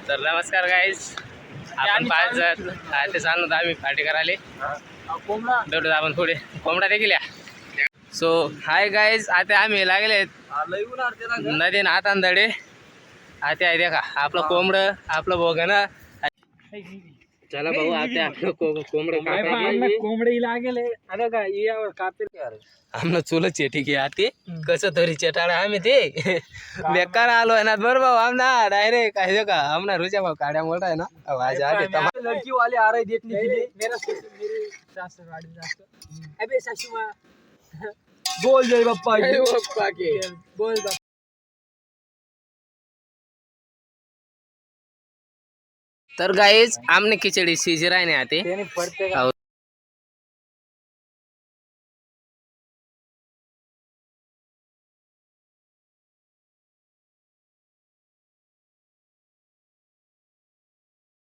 तर नमस्कार गाईज, आपण पाच जण ते चाललो आम्ही पार्टी करायला भेटू आपण पुढे कोंबडा देखील या. सो हाय गाईज, आता आम्ही लागले नदीन हातांदडे आता आहे देखा आपलं कोंबडं आपलं बोगन. चला भाऊ आता आपलं कोंबडं कोंबडी लागेल अरे का यावर कापेल आमनं चुलच आहे. ठीक आहे आते कसं तरी चेटाळ आम्ही ते बेकार आलो आहे ना बरं भाऊ आमना डायरेक्ट काय का आमना रुचा भाऊ काड्या मोठा आहे ना आवाज आते लड़की वाले आ रहे देखने के लिए. मेरा मेरी सास गाड़ी में अबे सासू माँ बोल जय बप्पा के बोल बप्पा. तर गाईज आमने खिचडी शिजी राहणे आते.